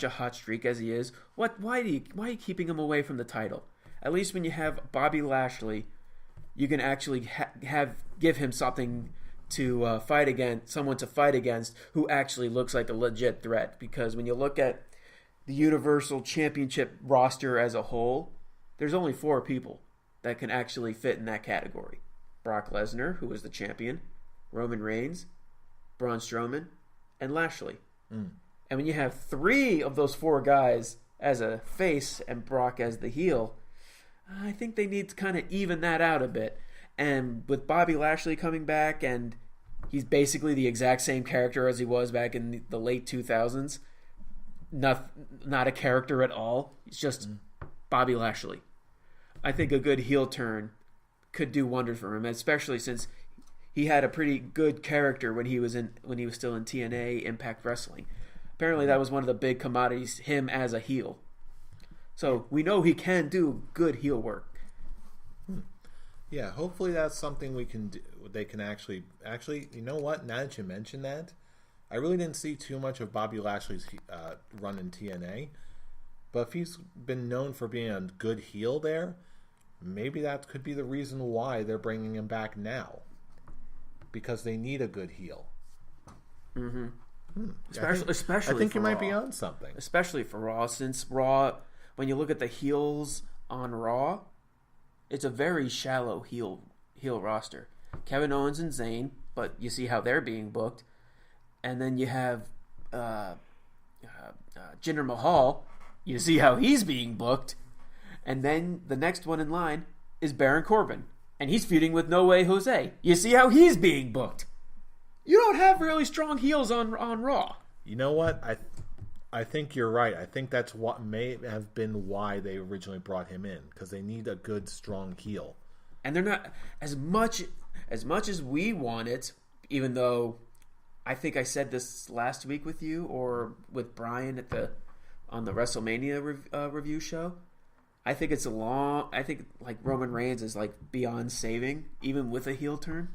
a hot streak as he is, why are you keeping him away from the title? At least when you have Bobby Lashley, you can actually give him something to fight against, someone to fight against who actually looks like a legit threat. Because when you look at the Universal Championship roster as a whole, there's only 4 people that can actually fit in that category. Brock Lesnar, who was the champion, Roman Reigns, Braun Strowman, and Lashley. And when you have 3 of those 4 guys as a face and Brock as the heel, I think they need to kind of even that out a bit. And with Bobby Lashley coming back, and he's basically the exact same character as he was back in the late 2000s, not a character at all. It's just Bobby Lashley. I think a good heel turn could do wonders for him, especially since he had a pretty good character when he was still in TNA Impact Wrestling. Apparently, that was one of the big commodities, him as a heel. So we know he can do good heel work. Yeah, hopefully that's something we can do. They can actually, you know what? Now that you mention that, I really didn't see too much of Bobby Lashley's run in TNA. But if he's been known for being a good heel there, maybe that could be the reason why they're bringing him back now. Because they need a good heel. Especially I think for you might Raw. be on something. Especially for Raw, since Raw, when you look at the heels on Raw, it's a very shallow heel roster. Kevin Owens and Zayn, but you see how they're being booked. And then you have Jinder Mahal. You see how he's being booked. And then the next one in line is Baron Corbin. And he's feuding with No Way Jose. You see how he's being booked. You don't have really strong heels on Raw. You know what? I think you're right. I think that's what may have been why they originally brought him in, because they need a good, strong heel. And they're not as much as we want it, even though I think I said this last week with you or with Brian on the WrestleMania review show. I think I think like Roman Reigns is like beyond saving, even with a heel turn.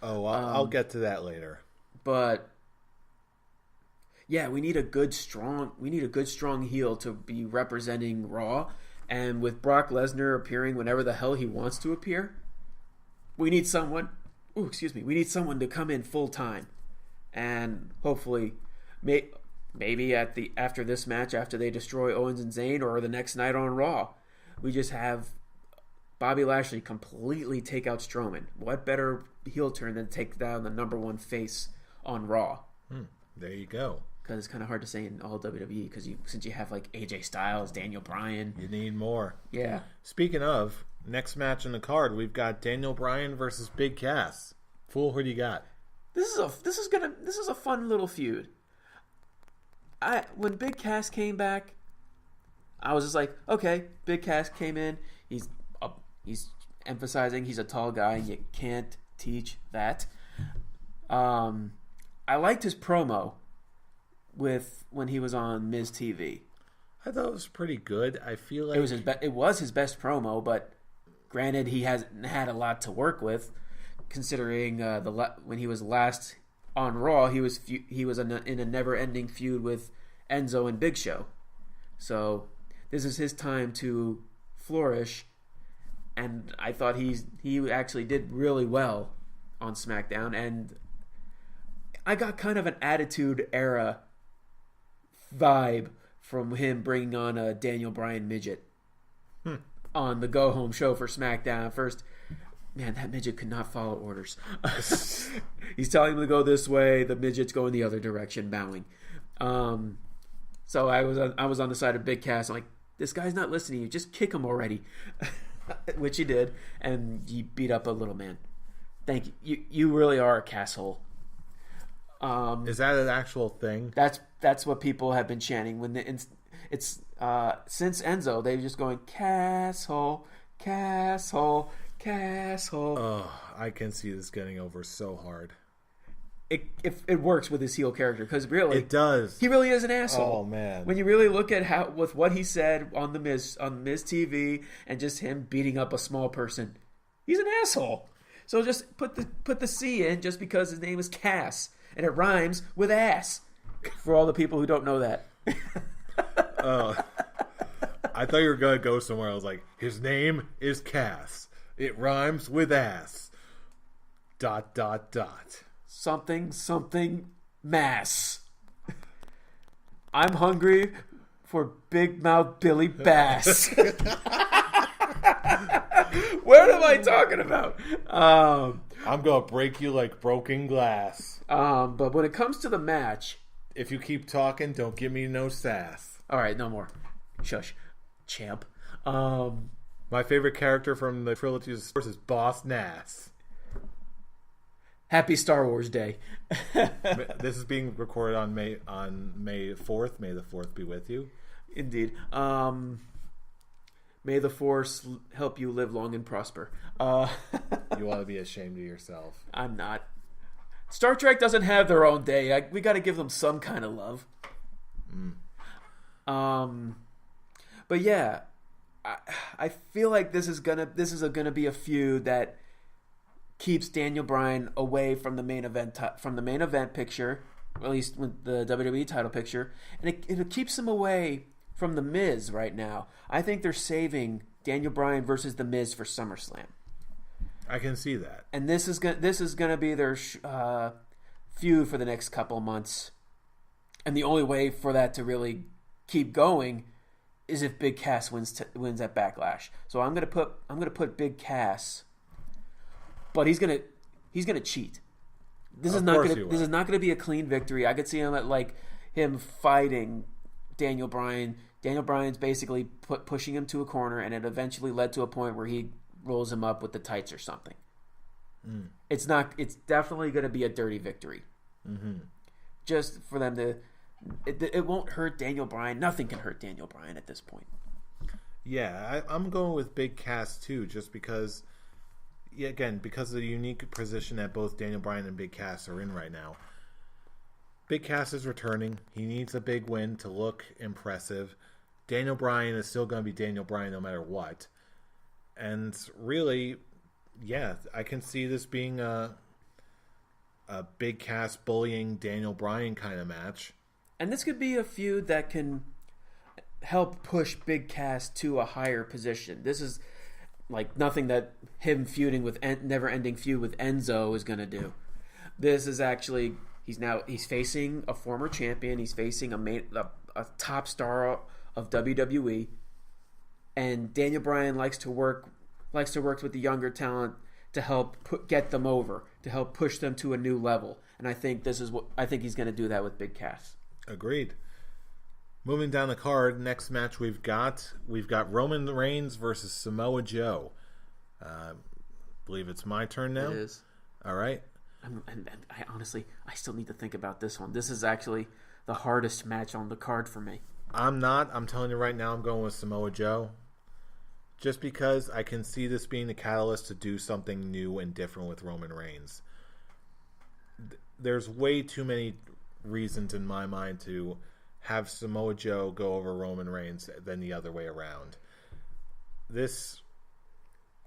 Oh, I'll get to that later. But yeah, we need a good strong heel to be representing Raw, and with Brock Lesnar appearing whenever the hell he wants to appear, we need someone. We need someone to come in full time, and hopefully, maybe after this match, after they destroy Owens and Zayn, or the next night on Raw, we just have Bobby Lashley completely take out Strowman. What better heel turn than take down the number 1 face on Raw? There you go. Because it's kind of hard to say in all WWE, since you have like AJ Styles, Daniel Bryan. You need more. Yeah. Speaking of, next match in the card, we've got Daniel Bryan versus Big Cass. Fool, who do you got? This is a fun little feud. When Big Cass came back, I was just like, okay, Big Cass came in. He's emphasizing he's a tall guy, and you can't teach that. I liked his promo when he was on Miz TV. I thought it was pretty good. I feel like it was his best promo, but granted, he hasn't had a lot to work with, considering when he was last on Raw, he was in a never-ending feud with Enzo and Big Show. So this is his time to flourish, and I thought he actually did really well on SmackDown, and I got kind of an Attitude Era vibe from him bringing on a Daniel Bryan midget on the Go Home show for SmackDown. First, man, that midget could not follow orders. He's telling him to go this way, the midget's going the other direction, bowing. So I was on the side of Big Cass. I'm like, this guy's not listening to you. Just kick him already. Which he did, and he beat up a little man. Thank you. You really are a casshole. Is that an actual thing? That's what people have been chanting it's since Enzo. They're just going casshole, casshole, casshole. Oh, I can see this getting over so hard. It works with his heel character, because really it does. He really is an asshole. Oh man! When you really look at what he said on the Miz TV and just him beating up a small person, he's an asshole. So just put the C in just because his name is Cass and it rhymes with ass. For all the people who don't know that. Oh, I thought you were going to go somewhere. I was like, his name is Cass. It rhymes with ass. ... Something, mass. I'm hungry for Big Mouth Billy Bass. What am I talking about? I'm going to break you like broken glass. But when it comes to the match... If you keep talking, don't give me no sass. All right, no more. Shush. Champ. My favorite character from the trilogy is Boss Nass. Happy Star Wars Day. This is being recorded on May 4th. May the 4th be with you. Indeed. May the Force help you live long and prosper. You ought to be ashamed of yourself. I'm not. Star Trek doesn't have their own day. We got to give them some kind of love. But yeah, I feel like this is gonna be a feud that keeps Daniel Bryan away from the main event picture, or at least with the WWE title picture, and it keeps him away from the Miz right now. I think they're saving Daniel Bryan versus the Miz for SummerSlam. I can see that. And this is gonna be their feud for the next couple months. And the only way for that to really keep going is if Big Cass wins at Backlash. So I'm gonna put Big Cass, but he's gonna cheat. This is not gonna be a clean victory. I could see him fighting Daniel Bryan. Daniel Bryan's basically pushing him to a corner, and it eventually led to a point where he rolls him up with the tights or something. It's definitely going to be a dirty victory. Just for them to... It won't hurt Daniel Bryan. Nothing can hurt Daniel Bryan at this point. Yeah, I'm going with Big Cass too, just because... Yeah, again, because of the unique position that both Daniel Bryan and Big Cass are in right now. Big Cass is returning. He needs a big win to look impressive. Daniel Bryan is still going to be Daniel Bryan no matter what. And really, yeah, I can see this being a Big Cass bullying Daniel Bryan kind of match. And this could be a feud that can help push Big Cass to a higher position. This is like nothing that him feuding with never-ending feud with Enzo is going to do. This is actually he's facing a former champion. He's facing a top star of WWE. And Daniel Bryan likes to work with the younger talent to help get them over, to help push them to a new level. And I think he's going to do that with Big Cass. Agreed. Moving down the card, next match we've got Roman Reigns versus Samoa Joe. Believe it's my turn now. It is. All right. And I honestly still need to think about this one. This is actually the hardest match on the card for me. I'm telling you right now, I'm going with Samoa Joe. Just because I can see this being the catalyst to do something new and different with Roman Reigns. There's way too many reasons in my mind to have Samoa Joe go over Roman Reigns than the other way around. This,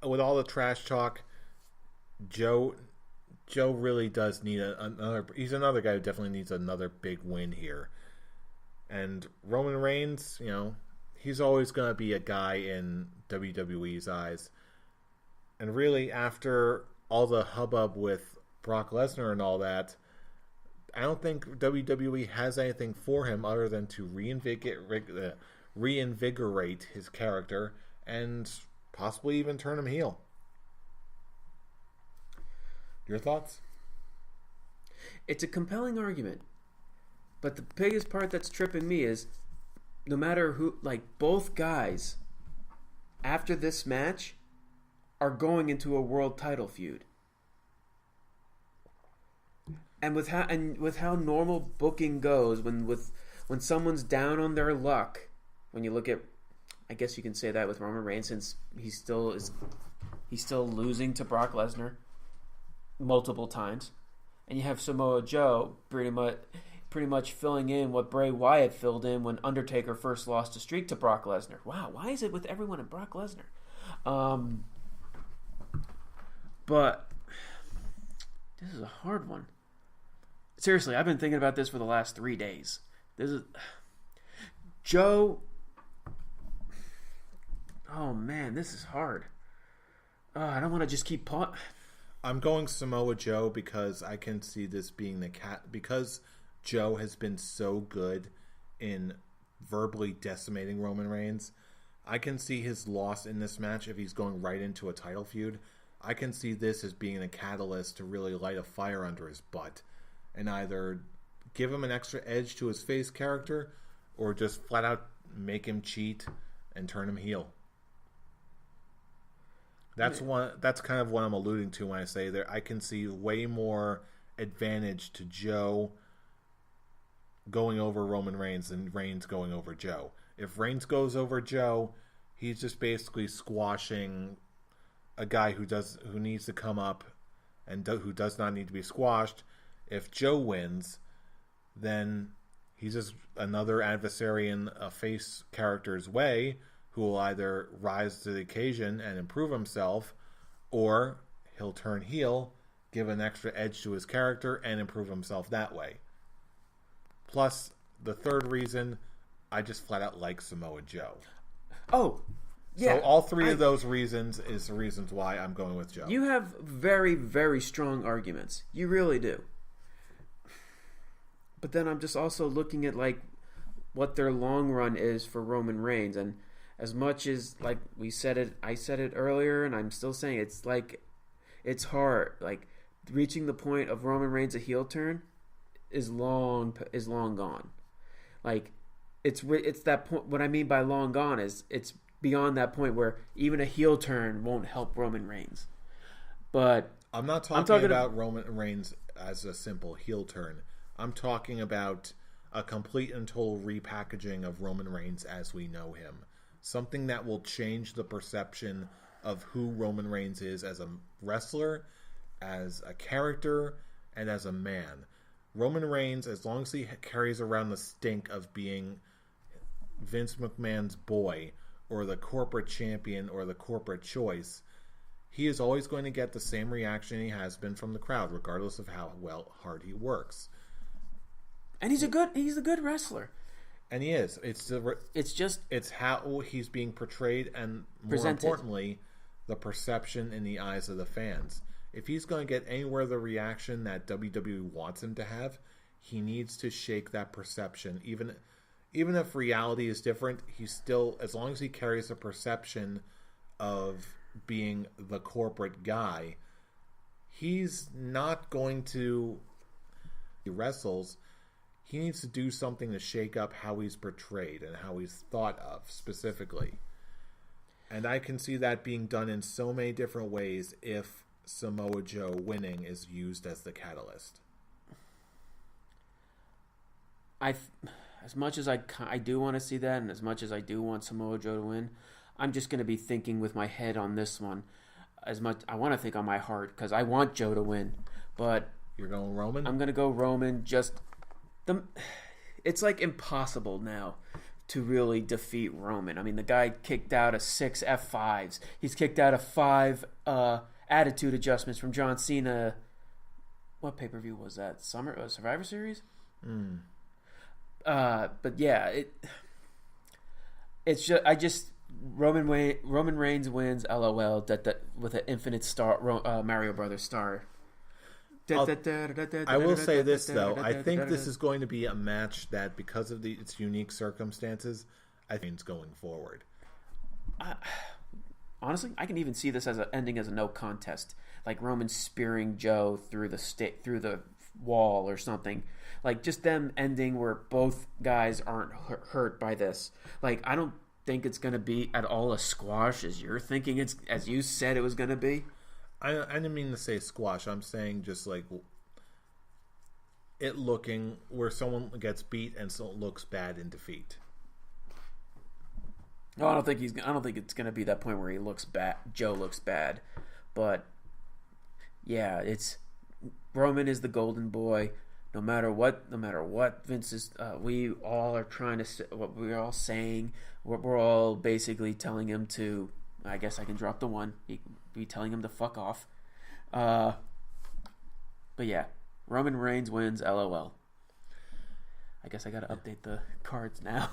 with all the trash talk, Joe really does need another. He's another guy who definitely needs another big win here. And Roman Reigns, he's always going to be a guy in WWE's eyes. And really, after all the hubbub with Brock Lesnar and all that, I don't think WWE has anything for him other than to reinvigorate his character and possibly even turn him heel. Your thoughts? It's a compelling argument. But the biggest part that's tripping me is no matter who, both guys after this match are going into a world title feud. And with how normal booking goes, when someone's down on their luck, when you look at, I guess you can say that with Roman Reigns, since he's still losing to Brock Lesnar multiple times, and you have Samoa Joe pretty much filling in what Bray Wyatt filled in when Undertaker first lost a streak to Brock Lesnar. Wow, why is it with everyone and Brock Lesnar? But this is a hard one. Seriously, I've been thinking about this for the last 3 days. Joe. Oh man, this is hard. I don't want to just keep I'm going Samoa Joe because I can see this being the cat, because Joe has been so good in verbally decimating Roman Reigns. I can see his loss in this match if he's going right into a title feud. I can see this as being a catalyst to really light a fire under his butt and either give him an extra edge to his face character or just flat out make him cheat and turn him heel. That's kind of what I'm alluding to when I say there. I can see way more advantage to Joe going over Roman Reigns than Reigns going over Joe. If Reigns goes over Joe, he's just basically squashing a guy who needs to come up and who does not need to be squashed. If Joe wins, then he's just another adversary in a face character's way who will either rise to the occasion and improve himself, or he'll turn heel, give an extra edge to his character, and improve himself that way. Plus, the third reason, I just flat out like Samoa Joe. Oh, yeah. So all three of those reasons is the reasons why I'm going with Joe. You have very, very strong arguments. You really do. But then I'm just also looking at like what their long run is for Roman Reigns, and as much as like I said it earlier, and I'm still saying it's like it's hard. Like reaching the point of Roman Reigns a heel turn is long gone. Like it's that point. What I mean by long gone is it's beyond that point where even a heel turn won't help Roman Reigns. But I'm not talking about Roman Reigns as a simple heel turn. I'm talking about a complete and total repackaging of Roman Reigns as we know him. Something that will change the perception of who Roman Reigns is as a wrestler, as a character, and as a man. Roman Reigns, as long as he carries around the stink of being Vince McMahon's boy, or the corporate champion, or the corporate choice, he is always going to get the same reaction he has been from the crowd, regardless of how hard he works. And he's a good wrestler. And he is. It's how he's being portrayed, and more importantly, the perception in the eyes of the fans. If he's going to get anywhere the reaction that WWE wants him to have, he needs to shake that perception. Even if reality is different, he's still, as long as he carries a perception of being the corporate guy, he's not going to. He wrestles. He needs to do something to shake up how he's portrayed and how he's thought of specifically. And I can see that being done in so many different ways if Samoa Joe winning is used as the catalyst. As much as I do want to see that, and as much as I do want Samoa Joe to win, I'm just going to be thinking with my head on this one. As much I want to think on my heart because I want Joe to win, but you're going Roman? I'm going to go Roman. It's like impossible now to really defeat Roman. I mean, the guy kicked out of 6 F5s. He's kicked out of 5 attitude adjustments from John Cena. What pay-per-view was that? Survivor Series? But yeah, it's just Roman Reigns wins. LOL. That with an infinite star Mario Brothers star. I will say this, though. I think this is going to be a match that, because of its unique circumstances, I think it's going forward. Honestly, I can even see this as ending as a no contest, like Roman spearing Joe through the wall or something. Like just them ending where both guys aren't hurt by this. Like I don't think it's going to be at all a squash as you're thinking as you said it was going to be. I didn't mean to say squash. I'm saying just like it looking where someone gets beat and so looks bad in defeat. No, I don't think it's going to be that point where he looks bad. Joe looks bad, but yeah, it's Roman is the golden boy. No matter what Vince is, we all are trying to. What we're all saying, we're all basically telling him to. I guess I can drop the one. Be telling him to fuck off. But yeah, Roman Reigns wins. LOL. I guess I got to update the cards now.